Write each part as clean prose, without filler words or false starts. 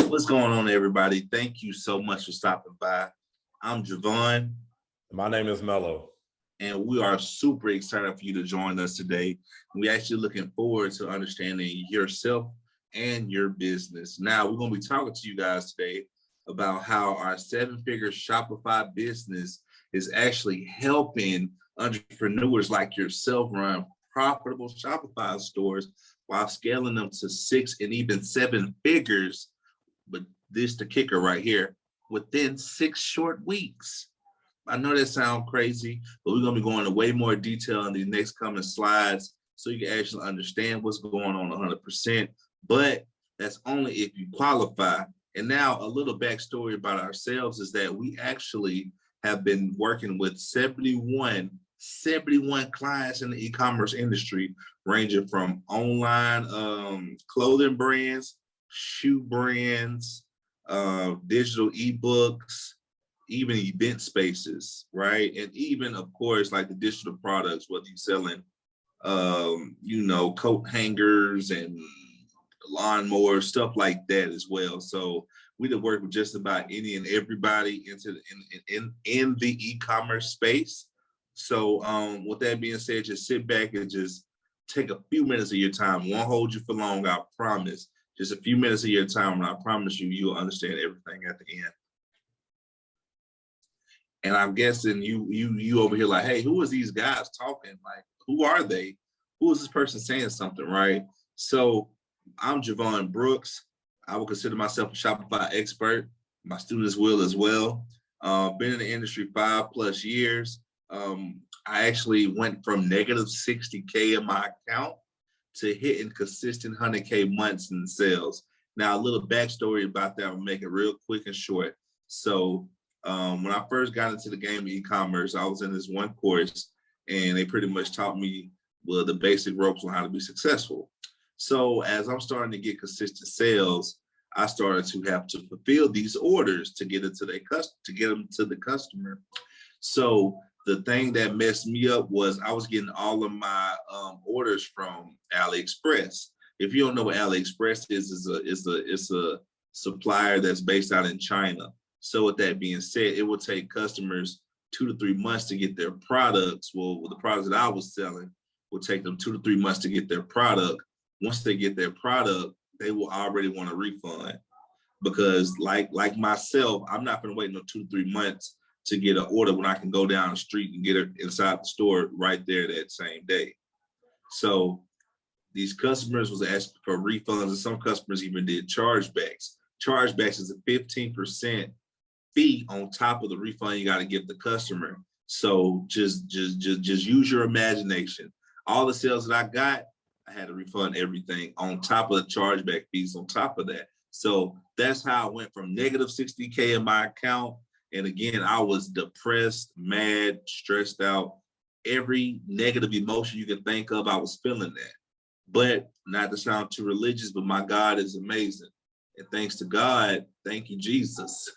What's going on, everybody? Thank you so much for stopping by. I'm Javon. My name is Mello. And we are super excited for you to join us today. We're actually looking forward to understanding yourself and your business. Now, we're going to be talking to you guys today about how our 7-figure Shopify business is actually helping entrepreneurs like yourself run profitable Shopify stores while scaling them to 6 and even 7 figures. But this the kicker right here, within 6 short weeks. I know that sounds crazy, but we're going to be going into way more detail in the next coming slides so you can actually understand what's going on 100%. But that's only if you qualify. And now a little backstory about ourselves is that we actually have been working with 71 clients in the e-commerce industry, ranging from online clothing brands, shoe brands, digital ebooks, even event spaces, right? And even, of course, like the digital products, whether you're selling, coat hangers and lawnmowers, stuff like that as well. So we did work with just about any and everybody in the e-commerce space. So with that being said, just sit back and just take a few minutes of your time. Won't hold you for long, I promise. Just a few minutes of your time, and I promise you, you'll understand everything at the end. And I'm guessing you over here like, hey, who is these guys talking? Like, who are they? Who is this person saying something, right? So I'm Javon Brooks. I will consider myself a Shopify expert. My students will as well. Been in the industry 5+ years. I actually went from negative 60K in my account to hitting consistent 100K months in sales. Now, a little backstory about that, I'll make it real quick and short. So when I first got into the game of e-commerce, I was in this one course and they pretty much taught me the basic ropes on how to be successful. So as I'm starting to get consistent sales, I started to have to fulfill these orders to get them to the customer. So the thing that messed me up was I was getting all of my orders from AliExpress. If you don't know what AliExpress is a supplier that's based out in China. So with that being said, it will take customers 2 to 3 months to get their products. Well, the products that I was selling will take them 2 to 3 months to get their product. Once they get their product, they will already want a refund, because like myself, I'm not going to wait no 2 to 3 months to get an order when I can go down the street and get it inside the store right there that same day. So these customers was asking for refunds, and some customers even did chargebacks. Chargebacks is a 15% fee on top of the refund you got to give the customer. So just use your imagination. All the sales that I got, I had to refund everything on top of the chargeback fees on top of that. So that's how I went from negative 60K in my account. And again, I was depressed, mad, stressed out. Every negative emotion you can think of, I was feeling that. But not to sound too religious, but my God is amazing. And thanks to God, thank you, Jesus.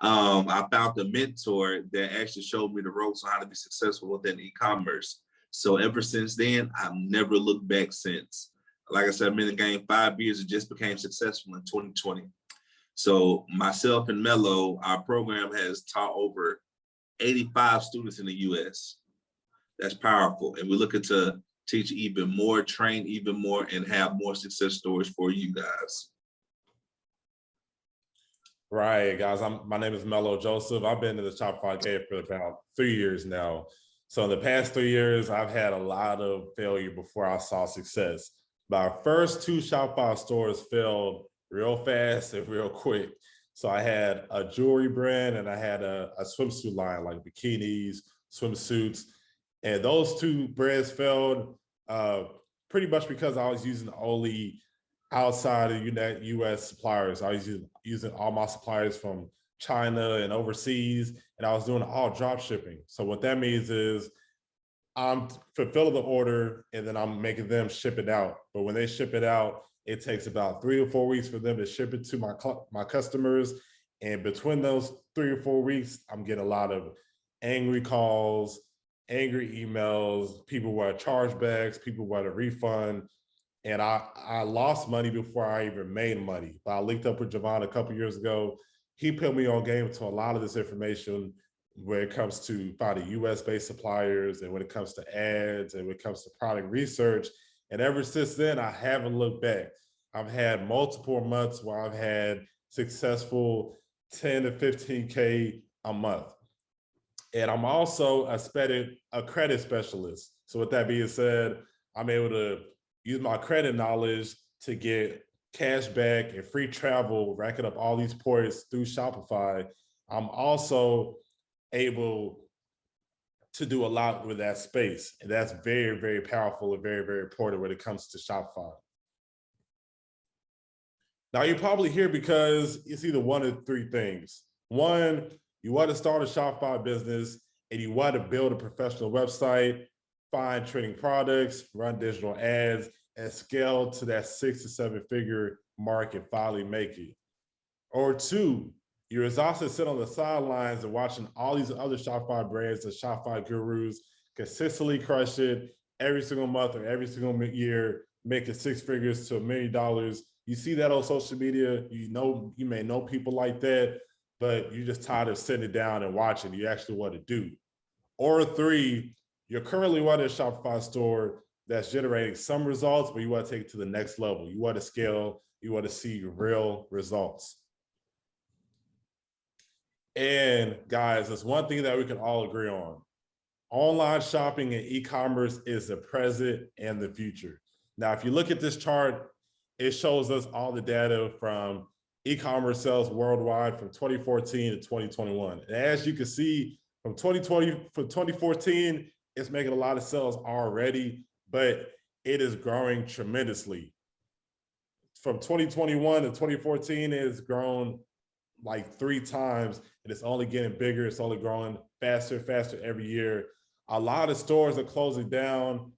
I found a mentor that actually showed me the ropes on how to be successful within e-commerce. So ever since then, I've never looked back since. Like I said, I'm in the game 5 years and just became successful in 2020. So myself and Mello, our program has taught over 85 students in the US. That's powerful. And we're looking to teach even more, train even more, and have more success stories for you guys. Right, guys. My name is Mello Joseph. I've been in the Shopify game for about 3 years now. So in the past 3 years, I've had a lot of failure before I saw success. My first 2 Shopify stores failed real fast and real quick. So I had a jewelry brand and I had a swimsuit line, like bikinis, swimsuits. And those 2 brands failed pretty much because I was using only outside of US suppliers. I was using all my suppliers from China and overseas, and I was doing all drop shipping. So what that means is I'm fulfilling the order and then I'm making them ship it out. But when they ship it out, it takes about 3 to 4 weeks for them to ship it to my customers. And between those 3 or 4 weeks, I'm getting a lot of angry calls, angry emails, people want chargebacks, people want a refund. And I lost money before I even made money. But I linked up with Javon a couple years ago. He put me on game to a lot of this information when it comes to finding US-based suppliers and when it comes to ads and when it comes to product research. And ever since then, I haven't looked back. I've had multiple months where I've had successful 10 to 15K a month. And I'm also a credit specialist. So with that being said, I'm able to use my credit knowledge to get cash back and free travel, racking up all these points through Shopify. I'm also able to do a lot with that space. And that's very, very powerful and very, very important when it comes to Shopify. Now you're probably here because it's either one of three things. One, you want to start a Shopify business and you want to build a professional website, find trending products, run digital ads, and scale to that 6 to 7 figure mark and finally make it. Or two, you're exhausted sitting on the sidelines and watching all these other Shopify brands and Shopify gurus consistently crush it every single month or every single year, making 6 figures to $1 million. You see that on social media, you may know people like that, but you're just tired of sitting it down and watching. You actually want to do. Or three, you're currently running a Shopify store that's generating some results, but you want to take it to the next level. You want to scale, you want to see real results. And guys, there's one thing that we can all agree on. Online shopping and e-commerce is the present and the future. Now, if you look at this chart, it shows us all the data from e-commerce sales worldwide from 2014 to 2021. And as you can see, from 2014, it's making a lot of sales already, but it is growing tremendously. From 2021 to 2014, it has grown like 3 times, and it's only getting bigger. It's only growing faster, faster every year. A lot of stores are closing down,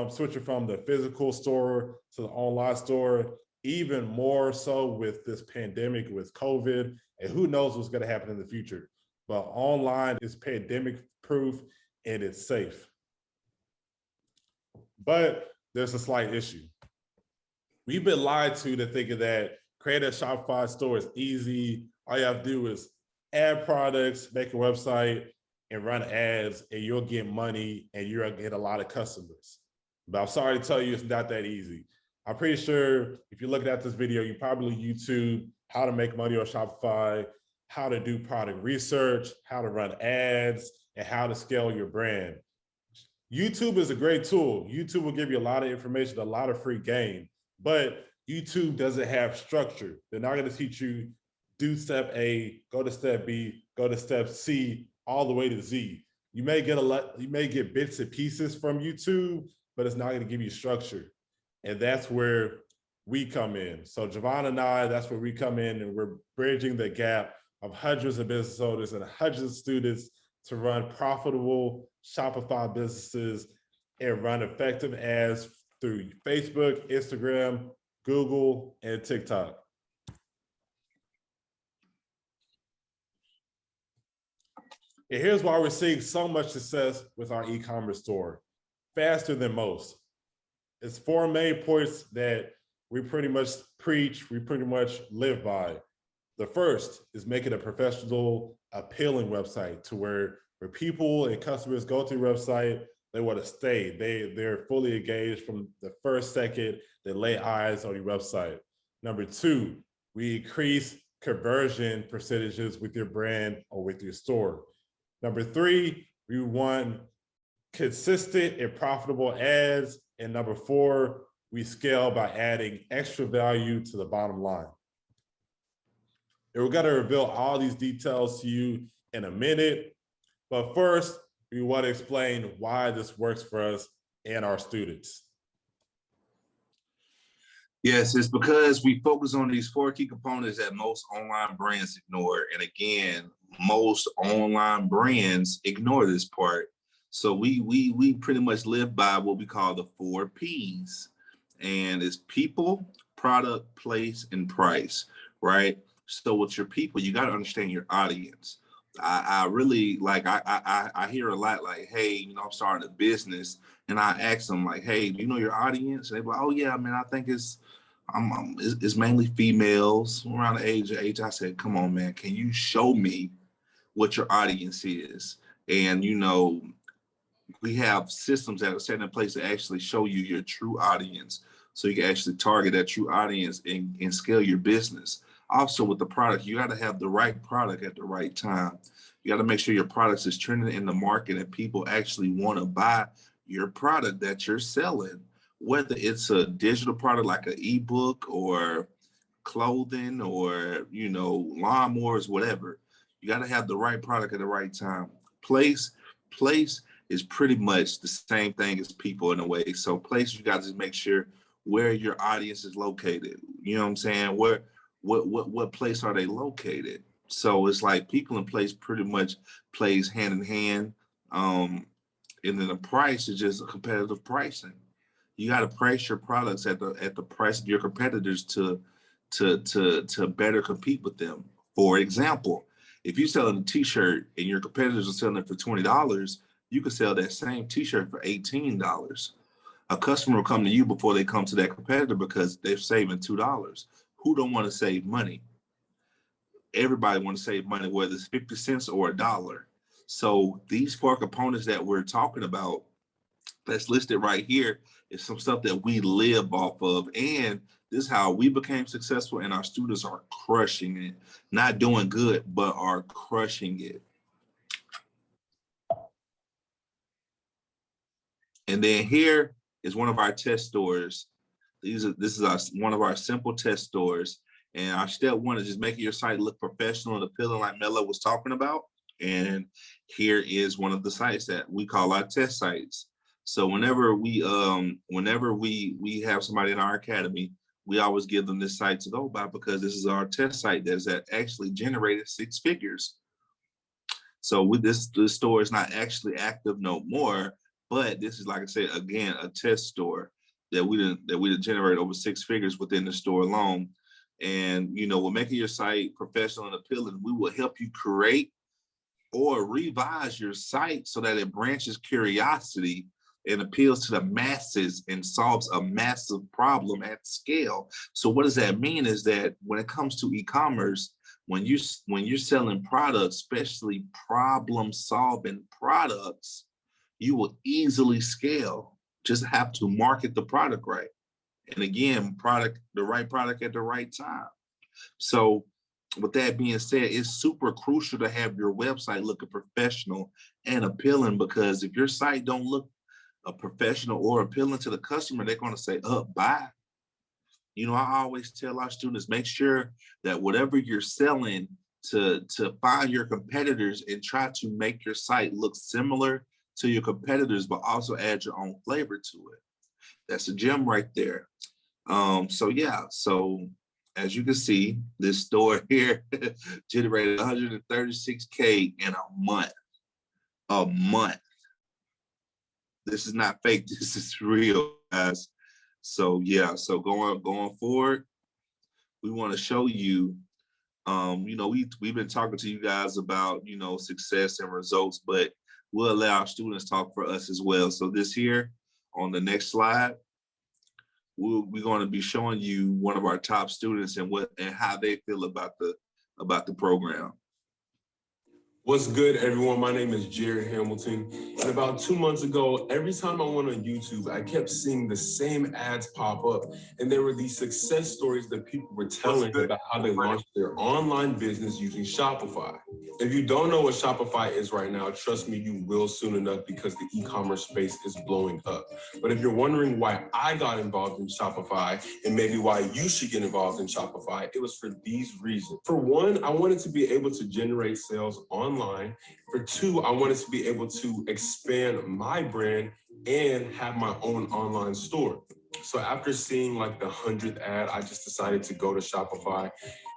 switching from the physical store to the online store, even more so with this pandemic, with COVID, and who knows what's going to happen in the future. But online is pandemic proof and it's safe. But there's a slight issue. We've been lied to thinking that create a Shopify store is easy. All you have to do is add products, make a website, and run ads, and you'll get money and you'll get a lot of customers. But I'm sorry to tell you, it's not that easy. I'm pretty sure if you're looking at this video, you probably YouTube how to make money on Shopify, how to do product research, how to run ads, and how to scale your brand. YouTube is a great tool. YouTube will give you a lot of information, a lot of free game, but YouTube doesn't have structure. They're not going to teach you do step A, go to step B, go to step C, all the way to Z. You may get bits and pieces from YouTube, but it's not going to give you structure. And that's where we come in. So Javon and I, that's where we come in, and we're bridging the gap of hundreds of business owners and hundreds of students to run profitable Shopify businesses and run effective ads through Facebook, Instagram, Google, and TikTok. And here's why we're seeing so much success with our e-commerce store, faster than most. It's 4 main points that we pretty much preach, we pretty much live by. The first is making a professional, appealing website to where people and customers go to your website, they want to stay. They're fully engaged from the first second they lay eyes on your website. Number 2, we increase conversion percentages with your brand or with your store. Number 3, we want consistent and profitable ads. And number 4, we scale by adding extra value to the bottom line. And we're going to reveal all these details to you in a minute. But first, we want to explain why this works for us and our students. Yes, it's because we focus on these 4 key components that most online brands ignore. And again, most online brands ignore this part. So we pretty much live by what we call the 4 Ps. And it's people, product, place, and price, right? So with your people, you got to understand your audience. I really like I hear a lot like, hey, I'm starting a business, and I ask them like, hey, do you know your audience? And they be like, oh yeah, man, I think it's mainly females around the age. I said, come on, man, can you show me what your audience is? And we have systems that are set in place to actually show you your true audience, so you can actually target that true audience and scale your business. Also, with the product, you got to have the right product at the right time. You got to make sure your products is trending in the market and people actually want to buy your product that you're selling, whether it's a digital product like an ebook or clothing or lawnmowers, whatever. You got to have the right product at the right time. Place is pretty much the same thing as people in a way. So place, you got to make sure where your audience is located. You know what I'm saying? What place are they located? So it's like people in place pretty much plays hand in hand. And then the price is just a competitive pricing. You got to price your products at the price of your competitors to better compete with them. For example, if you're selling a t-shirt and your competitors are selling it for $20, you could sell that same t-shirt for $18. A customer will come to you before they come to that competitor because they're saving $2. Who don't want to save money? Everybody want to save money, whether it's 50 cents or a dollar. So these 4 components that we're talking about that's listed right here is some stuff that we live off of. And this is how we became successful, and our students are crushing it. Not doing good, but are crushing it. And then here is one of our test stores. This is one of our simple test stores. And our step 1 is just making your site look professional and appealing, like Melo was talking about. And here is one of the sites that we call our test sites. So whenever we have somebody in our academy, we always give them this site to go by, because this is our test site that actually generated 6 figures. So with this store is not actually active no more, but this is, like I said, again, a test store that we didn't generate over 6 figures within the store alone. And we're making your site professional and appealing. We will help you create or revise your site so that it branches curiosity and appeals to the masses and solves a massive problem at scale. So what does that mean is that when it comes to e-commerce, when you're selling products, especially problem-solving products, you will easily scale. Just have to market the product right. And again, the right product at the right time. So with that being said, it's super crucial to have your website looking professional and appealing, because if your site don't look professional or appealing to the customer, they're going to say, bye. I always tell our students, make sure that whatever you're selling, to find your competitors and try to make your site look similar to your competitors, but also add your own flavor to it. That's a gem right there. So as you can see, this store here generated 136K in a month. A month. This is not fake. This is real, guys. So yeah. So going forward, we want to show you. We've been talking to you guys about success and results, but we'll allow our students talk for us as well. So this here on the next slide, we're going to be showing you one of our top students and how they feel about the program. What's good, everyone? My name is Jared Hamilton. And about 2 months ago, every time I went on YouTube, I kept seeing the same ads pop up. And there were these success stories that people were telling about how they launched their online business using Shopify. If you don't know what Shopify is right now, trust me, you will soon enough, because the e-commerce space is blowing up. But if you're wondering why I got involved in Shopify and maybe why you should get involved in Shopify, it was for these reasons. For one, I wanted to be able to generate sales online. For 2, I wanted to be able to expand my brand and have my own online store. So after seeing like the 100th ad, I just decided to go to Shopify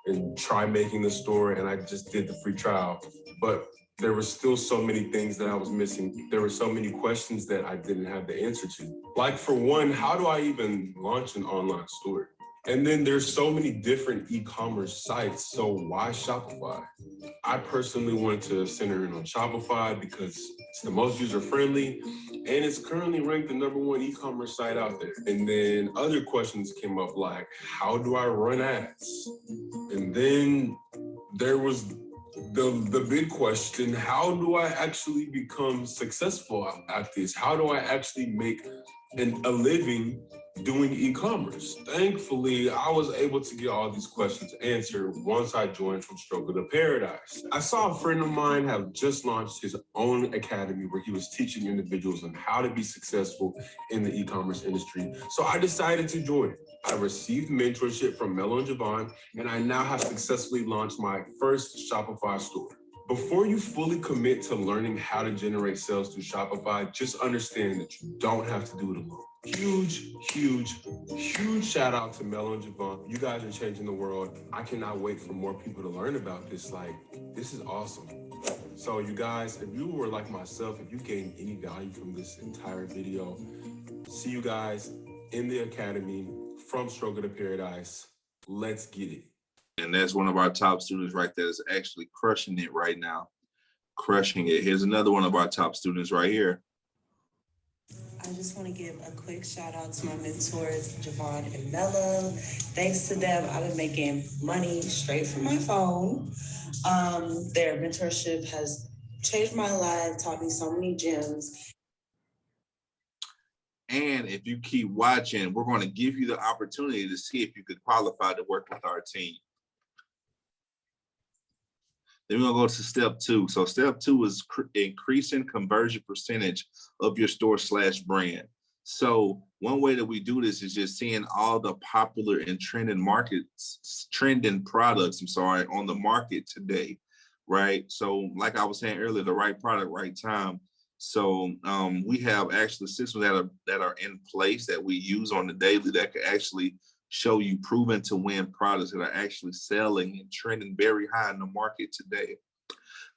and try making the store, and I just did the free trial. But there were still so many things that I was missing. There were so many questions that I didn't have the answer to. Like, for one, how do I even launch an online store? And then there's so many different e-commerce sites. So why Shopify? I personally want to center in on Shopify because it's the most user-friendly and it's currently ranked the #1 e-commerce site out there. And then other questions came up like, how do I run ads? And then there was the big question, how do I actually become successful at this? How do I actually make a living doing e-commerce? Thankfully, I was able to get all these questions answered once I joined From Struggle to Paradise. I saw a friend of mine have just launched his own academy where he was teaching individuals on how to be successful in the e-commerce industry. So I decided to join. I received mentorship from Melo and Javon, and I now have successfully launched my first Shopify store. Before you fully commit to learning how to generate sales through Shopify, just understand that you don't have to do it alone. Huge shout out to Melo and Javon. You guys are changing the world. I cannot wait for more people to learn about this. Like, this is awesome. So you guys, if you were like myself, if you gained any value from this entire video, see you guys in the academy, From Struggle to Paradise. Let's get it. And that's one of our top students right there is actually crushing it right now. Crushing it. Here's another one of our top students right here. I just want to give a quick shout out to my mentors, Javon and Melo. Thanks to them, I've been making money straight from my phone. Their mentorship has changed my life, taught me so many gems. And if you keep watching, we're going to give you the opportunity to see if you could qualify to work with our team. Then we're going to go to step 2. So step 2 is increasing conversion percentage of your store/brand. So one way that we do this is just seeing all the popular and trending products, on the market today, right? So like I was saying earlier, the right product, right time. So we have actually systems that are in place that we use on the daily that can actually show you proven to win products that are actually selling and trending very high in the market today.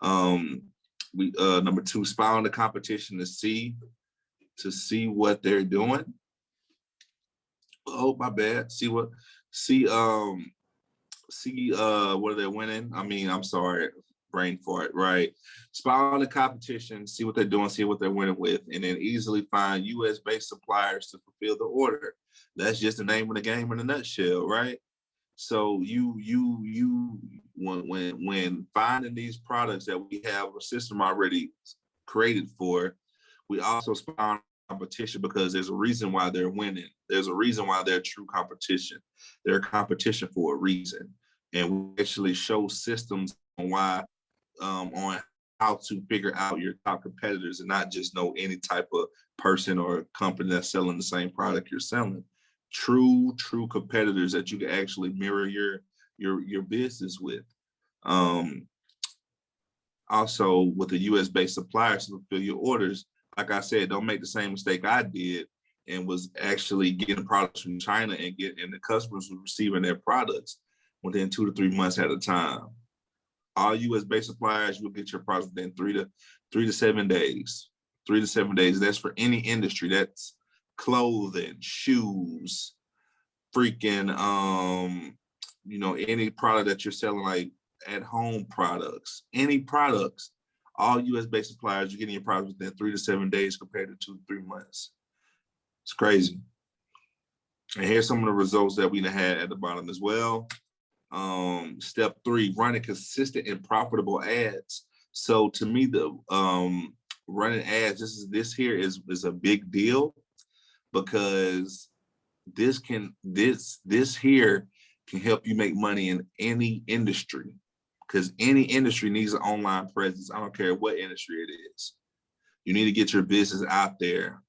Number 2, spy on the competition to see what they're doing. Oh, my bad. See what they're winning. I'm sorry, brain fart, right? Spy on the competition, see what they're doing, see what they're winning with, and then easily find US-based suppliers to fulfill the order. That's just the name of the game in a nutshell, right? So when finding these products that we have a system already created for, we also spy on competition because there's a reason why they're winning. There's a reason why they're true competition. They're competition for a reason. And we actually show systems on on how to figure out your top competitors and not just know any type of person or company that's selling the same product you're selling. True competitors that you can actually mirror your business with. Also with the US-based suppliers to fulfill your orders, like I said, don't make the same mistake I did and was actually getting products from China and the customers were receiving their products within 2 to 3 months at a time. All US-based suppliers, you'll get your products within 3 to 7 days. 3 to 7 days. That's for any industry. That's clothing, shoes, freaking, any product that you're selling, like at home products, any products, all US-based suppliers, you're getting your products within 3 to 7 days compared to 2 to 3 months. It's crazy. And here's some of the results that we had at the bottom as well. Step 3, running consistent and profitable ads. So to me, the running ads, this here is a big deal because this here can help you make money in any industry, because any industry needs an online presence. I don't care what industry it is. You need to get your business out there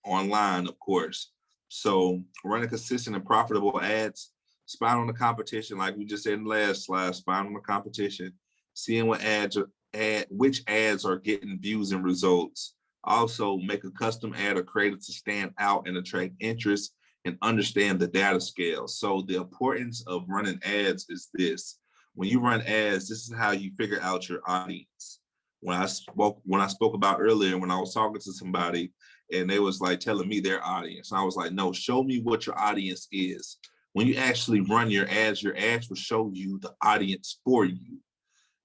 online, of course. So running consistent and profitable ads, spy on the competition, like we just said in the last slide, spy on the competition, seeing which ads are getting views and results. Also, make a custom ad or create it to stand out and attract interest and understand the data scale. So the importance of running ads is this. When you run ads, this is how you figure out your audience. When I spoke about earlier, when I was talking to somebody and they was like telling me their audience, I was like, no, show me what your audience is. When you actually run your ads will show you the audience for you.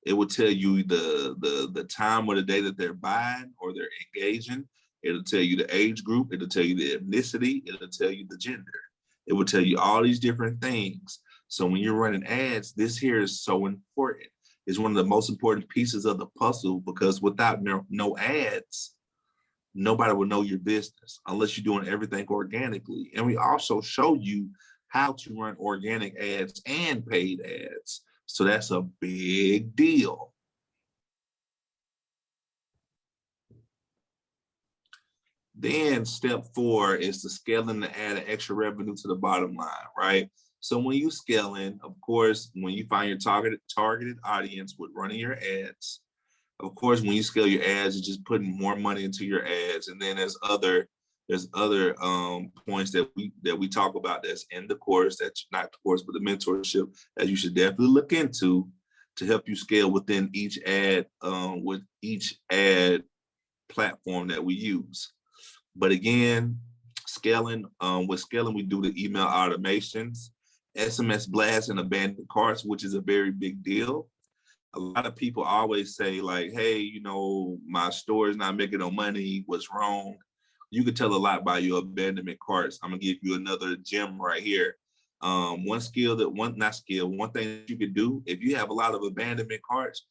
It will tell you the time of the day that they're buying or they're engaging. It'll tell you the age group. It'll tell you the ethnicity. It'll tell you the gender. It will tell you all these different things. So when you're running ads, this here is so important. It's one of the most important pieces of the puzzle, because without no ads, nobody will know your business unless you're doing everything organically. And we also show you how to run organic ads and paid ads. So that's a big deal. Then step 4 is the scaling to add an extra revenue to the bottom line, right? So when you scaling, of course, when you find your targeted audience with running your ads, of course, when you scale your ads, you're just putting more money into your ads. And then there's other points that we talk about that's in the course, that's not the course, but the mentorship that you should definitely look into to help you scale within each ad, with each ad platform that we use. But again, scaling, with scaling, we do the email automations, SMS blasts, and abandoned carts, which is a very big deal. A lot of people always say like, hey, you know, my store is not making no money. What's wrong? You can tell a lot by your abandonment carts. I'm gonna give you another gem right here. One thing that you could do, if you have a lot of abandonment carts,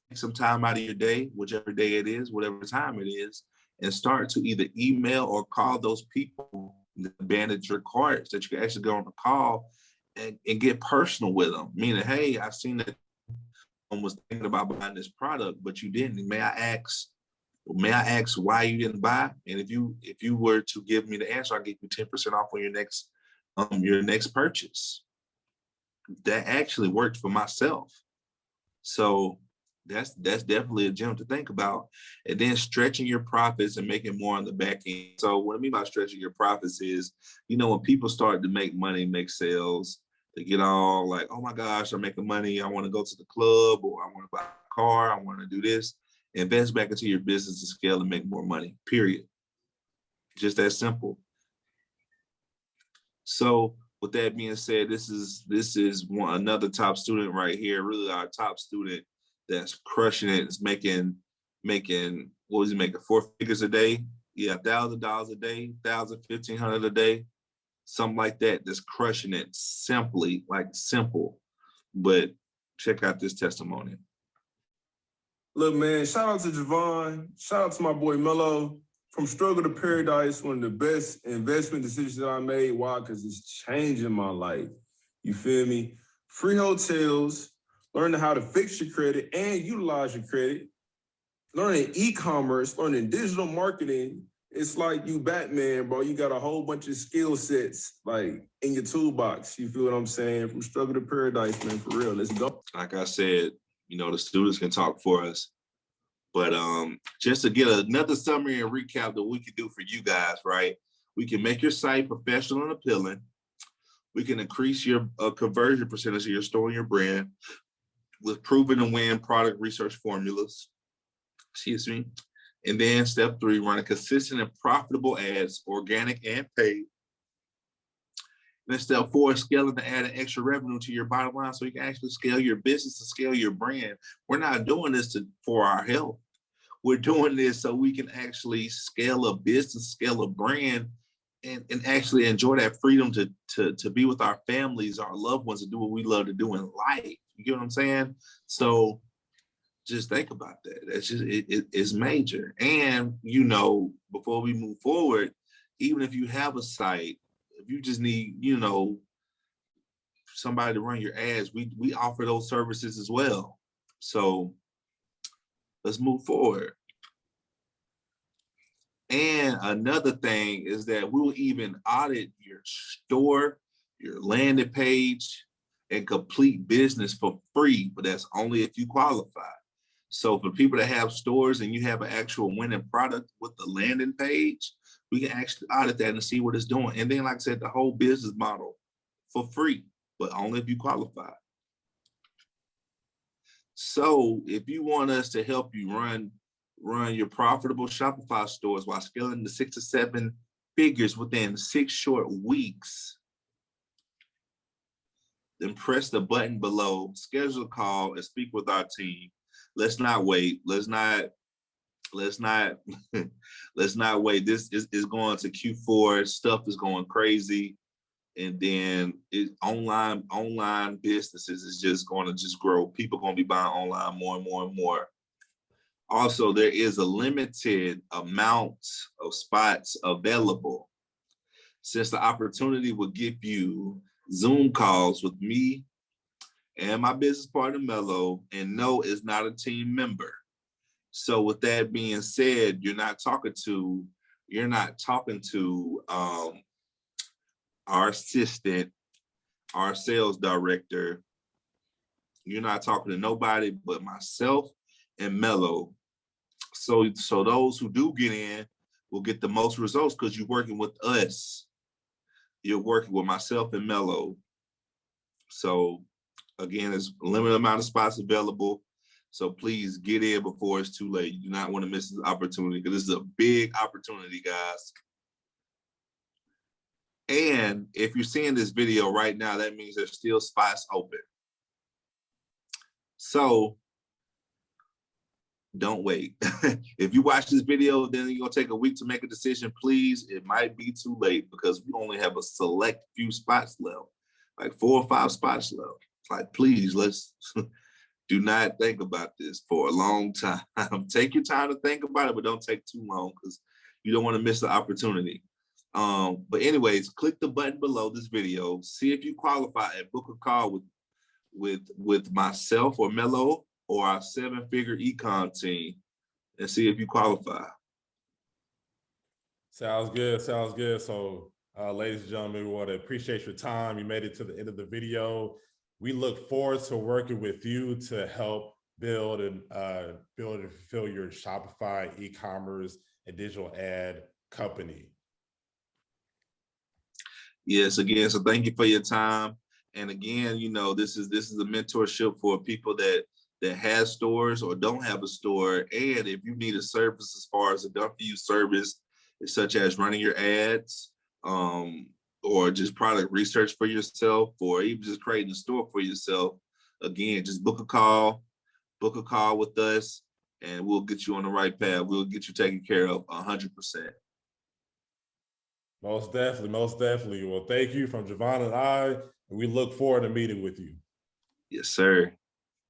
take some time out of your day, whichever day it is, whatever time it is, and start to either email or call those people that abandoned your carts, that you can actually go on the call and get personal with them. Meaning, hey, I seen that someone was thinking about buying this product, but you didn't. May I ask why you didn't buy? And if you were to give me the answer, I'll give you 10% off on your next purchase. That actually worked for myself. So that's definitely a gem to think about. And then stretching your profits and making more on the back end. So what I mean by stretching your profits is, you know, when people start to make money, make sales, they get all like, oh my gosh, I'm making money. I want to go to the club, or I want to buy a car. I want to do this. Invest back into your business to scale and make more money, period. Just that simple. So with that being said, this is another top student right here, really our top student that's crushing it. It's making, what was he making, 4 figures a day? Yeah, $1,000 a day, $1,500 a day, something like that. That's crushing it simply, like simple. But check out this testimony. Look, man, shout out to Javon. Shout out to my boy Mello. From struggle to paradise, one of the best investment decisions that I made. Why? Because it's changing my life. You feel me? Free hotels, learning how to fix your credit and utilize your credit, learning e-commerce, learning digital marketing. It's like you Batman, bro. You got a whole bunch of skill sets like in your toolbox. You feel what I'm saying? From struggle to paradise, man, for real. Let's go. Like I said, you know, the students can talk for us. But just to get another summary and recap that we can do for you guys, right? We can make your site professional and appealing. We can increase your conversion percentage of your store and your brand with proven and win product research formulas. Excuse me. And then step 3, running consistent and profitable ads, organic and paid. And then step 4, scaling to add an extra revenue to your bottom line so you can actually scale your business and scale your brand. We're not doing this for our health. We're doing this so we can actually scale a business, scale a brand, and actually enjoy that freedom to be with our families, our loved ones, and do what we love to do in life. You get what I'm saying? So just think about that. That's just, it's major. And, you know, before we move forward, even if you have a site, if you just need, you know, somebody to run your ads, we offer those services as well. So let's move forward. And another thing is that we'll even audit your store, your landing page, and complete business for free, but that's only if you qualify. So for people that have stores and you have an actual winning product with the landing page, we can actually audit that and see what it's doing. And then, like I said, the whole business model for free, but only if you qualify. So if you want us to help you run your profitable Shopify stores while scaling to 6 to 7 figures within 6 short weeks, then press the button below, schedule a call, and speak with our team. Let's not wait. Let's not let's not wait. This is going to Q4. Stuff is going crazy. And then online businesses is just going to just grow. People going to be buying online more and more and more. Also, there is a limited amount of spots available. Since the opportunity will give you Zoom calls with me and my business partner Mello, and no, is not a team member. So with that being said, you're not talking to our assistant, our sales director. You're not talking to nobody but myself and Mello. So those who do get in will get the most results because you're working with us. You're working with myself and Mello. So again, there's a limited amount of spots available. So please get in before it's too late. You do not want to miss this opportunity because this is a big opportunity, guys. And if you're seeing this video right now, that means there's still spots open. So don't wait. If you watch this video, then you're gonna take a week to make a decision. Please, it might be too late because we only have a select few spots left, like 4 or 5 spots left. It's like, please, let's do not think about this for a long time. Take your time to think about it, but don't take too long because you don't want to miss the opportunity. But anyways, click the button below this video, see if you qualify and book a call with myself or Mello or our 7-figure econ team and see if you qualify. Sounds good. Sounds good. So, ladies and gentlemen, we want to appreciate your time. You made it to the end of the video. We look forward to working with you to help build and fulfill your Shopify e-commerce and digital ad company. Yes, again, so thank you for your time. And again, you know, this is a mentorship for people that has stores or don't have a store. And if you need a service as far as a done-for-you service, such as running your ads, or just product research for yourself, or even just creating a store for yourself, again, just book a call with us, and we'll get you on the right path. We'll get you taken care of 100%. Most definitely, most definitely. Well, thank you from Javon and I, and we look forward to meeting with you. Yes, sir.